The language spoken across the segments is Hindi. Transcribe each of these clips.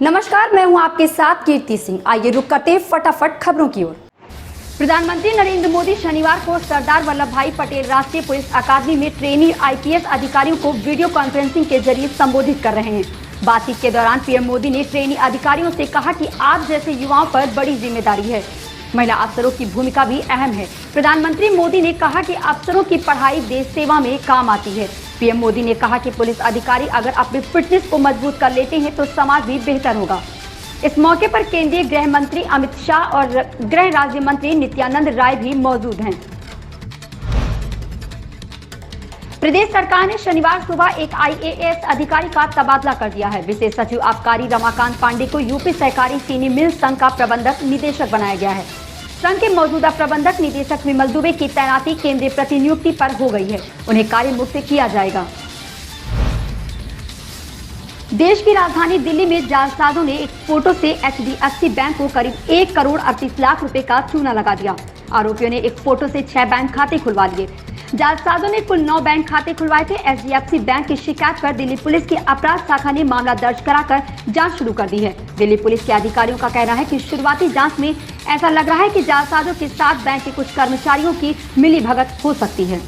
नमस्कार, मैं हूं आपके साथ कीर्ति सिंह। आइए रुक करते हैं फटाफट खबरों की ओर। प्रधानमंत्री नरेंद्र मोदी शनिवार को सरदार वल्लभ भाई पटेल राष्ट्रीय पुलिस अकादमी में ट्रेनी आईपीएस अधिकारियों को वीडियो कॉन्फ्रेंसिंग के जरिए संबोधित कर रहे हैं। बातचीत के दौरान पीएम मोदी ने ट्रेनी अधिकारियों से कहा कि आप जैसे युवाओं पर बड़ी जिम्मेदारी है। महिला अफसरों की भूमिका भी अहम है। प्रधानमंत्री मोदी ने कहा कि अफसरों की पढ़ाई देश सेवा में काम आती है। पीएम मोदी ने कहा कि पुलिस अधिकारी अगर अपनी फिटनेस को मजबूत कर लेते हैं तो समाज भी बेहतर होगा। इस मौके पर केंद्रीय गृह मंत्री अमित शाह और गृह राज्य मंत्री नित्यानंद राय भी मौजूद हैं। प्रदेश सरकार ने शनिवार सुबह एक आईएएस अधिकारी का तबादला कर दिया है। विशेष सचिव आबकारी रमाकांत पांडे को यूपी सहकारी चीनी मिल संघ का प्रबंधक निदेशक बनाया गया है। संघ के मौजूदा प्रबंधक निदेशक विमल दुबे की तैनाती केंद्रीय प्रतिनियुक्ति पर हो गई है। उन्हें कार्य मुक्त किया जाएगा। देश की राजधानी दिल्ली में जालसाजों ने एक फोटो से एचडीएफसी बैंक को करीब 1 करोड़ 38 लाख रुपए का चूना लगा दिया। आरोपियों ने एक फोटो से 6 बैंक खाते खुलवा लिए। जालसाजों ने कुल 9 बैंक खाते खुलवाए थे। एचडीएफसी बैंक की शिकायत पर दिल्ली पुलिस की अपराध शाखा ने मामला दर्ज कराकर जांच शुरू कर दी है। दिल्ली पुलिस के अधिकारियों का कहना है कि शुरुआती जांच में ऐसा लग रहा है कि जालसाजों के साथ बैंक के कुछ कर्मचारियों की मिलीभगत हो सकती है।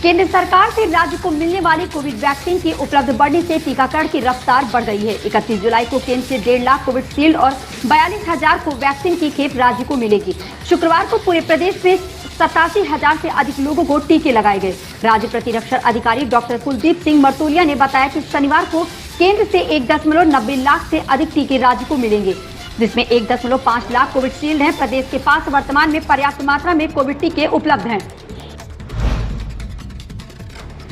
केंद्र सरकार से राज्य को मिलने वाली कोविड वैक्सीन की उपलब्ध बढ़ने से टीकाकरण की रफ्तार बढ़ गई है। 31 जुलाई को केंद्र से 1.5 लाख कोविशील्ड और 42,000 को वैक्सीन की खेप राज्य को मिलेगी। शुक्रवार को पूरे प्रदेश में 87,000 से अधिक लोगों को टीके लगाए गए। राज्य प्रतिरक्षण अधिकारी डॉक्टर कुलदीप सिंह मरतोलिया ने बताया कि शनिवार को केंद्र से 1.90 लाख से अधिक टीके राज्य को मिलेंगे, जिसमें 1.5 लाख कोविशील्ड हैं। प्रदेश के पास वर्तमान में पर्याप्त मात्रा में कोविड टीके उपलब्ध हैं।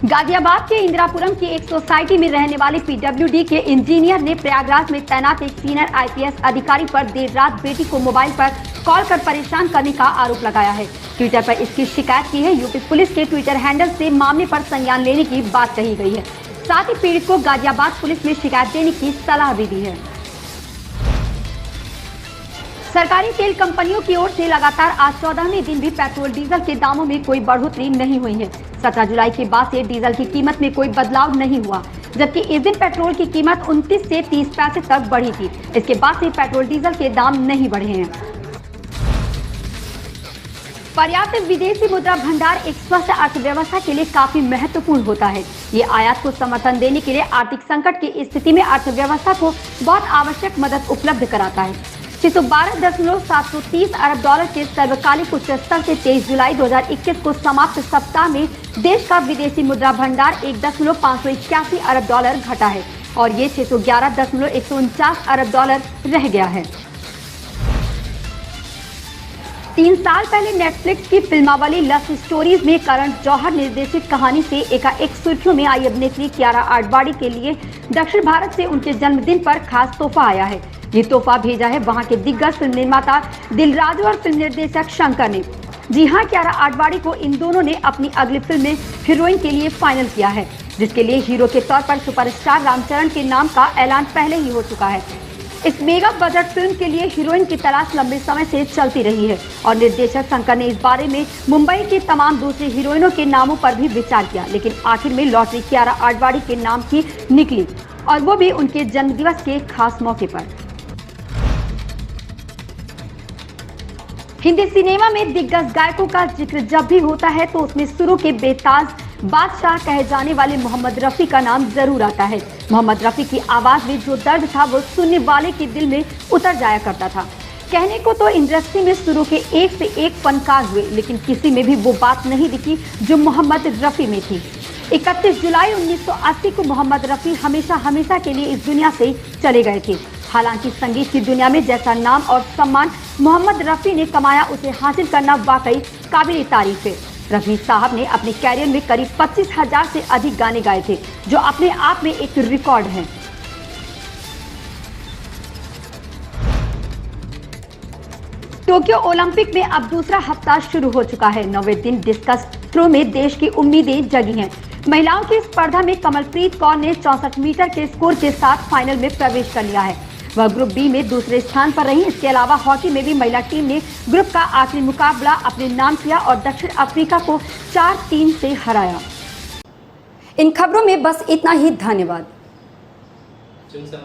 गाजियाबाद के इंदिरापुरम की एक सोसाइटी में रहने वाले पीडब्ल्यूडी के इंजीनियर ने प्रयागराज में तैनात एक सीनियर आईपीएस अधिकारी पर देर रात बेटी को मोबाइल पर कॉल कर परेशान करने का आरोप लगाया है। ट्विटर पर इसकी शिकायत की है। यूपी पुलिस के ट्विटर हैंडल से मामले पर संज्ञान लेने की बात कही गई है। साथ ही पीड़ित को गाजियाबाद पुलिस में शिकायत देने की सलाह भी दी है। सरकारी तेल कंपनियों की ओर से लगातार आज 14वें दिन भी पेट्रोल डीजल के दामों में कोई बढ़ोतरी नहीं हुई है। 17 जुलाई के बाद से डीजल की कीमत में कोई बदलाव नहीं हुआ, जबकि इस दिन पेट्रोल की कीमत 29 से 30 पैसे तक बढ़ी थी। इसके बाद से पेट्रोल डीजल के दाम नहीं बढ़े हैं। पर्याप्त विदेशी मुद्रा भंडार एक स्वस्थ अर्थव्यवस्था के लिए काफी महत्वपूर्ण होता है। ये आयात को समर्थन देने के लिए आर्थिक संकट की स्थिति में अर्थव्यवस्था को बहुत आवश्यक मदद उपलब्ध कराता है। 612.730 अरब डॉलर के सर्वकालिक उच्च स्तर से 23 जुलाई 2021 को समाप्त सप्ताह में देश का विदेशी मुद्रा भंडार 1.581 अरब डॉलर घटा है और ये 611.149 अरब डॉलर रह गया है। 3 साल पहले नेटफ्लिक्स की फिल्मावली लव स्टोरीज में करण जौहर निर्देशित कहानी से एकाएक सुर्खियों में आई अभिनेत्री कियारा आडवाणी के लिए दक्षिण भारत से उनके जन्मदिन पर खास तोहफा आया है। ये तोहफा भेजा है वहां के दिग्गज फिल्म निर्माता दिलराजू और फिल्म निर्देशक शंकर ने। जी हां, कियारा आडवाणी को इन दोनों ने अपनी अगली फिल्म में हीरोइन के लिए फाइनल किया है, जिसके लिए हीरो के तौर पर सुपरस्टार रामचरण के नाम का ऐलान पहले ही हो चुका है। इस मेगा बजट फिल्म के लिए हीरोइन की तलाश लंबे समय से चलती रही है और निर्देशक शंकर ने इस बारे में मुंबई की तमाम दूसरी हीरोइनों के नामों पर भी विचार किया, लेकिन आखिर में लॉटरी कियारा आडवाणी के नाम की निकली और वो भी उनके जन्मदिवस के खास मौके पर। हिंदी सिनेमा में दिग्गज गायकों का जिक्र जब भी होता है तो उसमें सुरों के बेताज बादशाह कहे जाने वाले मोहम्मद रफी का नाम जरूर आता है। मोहम्मद रफी की आवाज में जो दर्द था वो सुनने वाले के दिल में उतर जाया करता था। कहने को तो इंडस्ट्री में सुरों के एक से एक फनकार हुए, लेकिन किसी में भी वो बात नहीं दिखी जो मोहम्मद रफी में थी। 31 जुलाई 1980 को मोहम्मद रफी हमेशा हमेशा के लिए इस दुनिया से चले गए थे। हालांकि संगीत की दुनिया में जैसा नाम और सम्मान मोहम्मद रफी ने कमाया, उसे हासिल करना वाकई काबिल तारीफ है। रफी साहब ने अपने कैरियर में करीब 25,000 से अधिक गाने गाए थे, जो अपने आप में एक रिकॉर्ड है। टोक्यो ओलंपिक में अब दूसरा हफ्ता शुरू हो चुका है। 9वें दिन डिस्कस थ्रो में देश की उम्मीदें जगी हैं। महिलाओं की स्पर्धा में कमलप्रीत कौर ने 64 मीटर के स्कोर के साथ फाइनल में प्रवेश कर लिया है। वह ग्रुप बी में दूसरे स्थान पर रही। इसके अलावा हॉकी में भी महिला टीम ने ग्रुप का आखिरी मुकाबला अपने नाम किया और दक्षिण अफ्रीका को 4-3 से हराया। इन खबरों में बस इतना ही। धन्यवाद। शिवसेना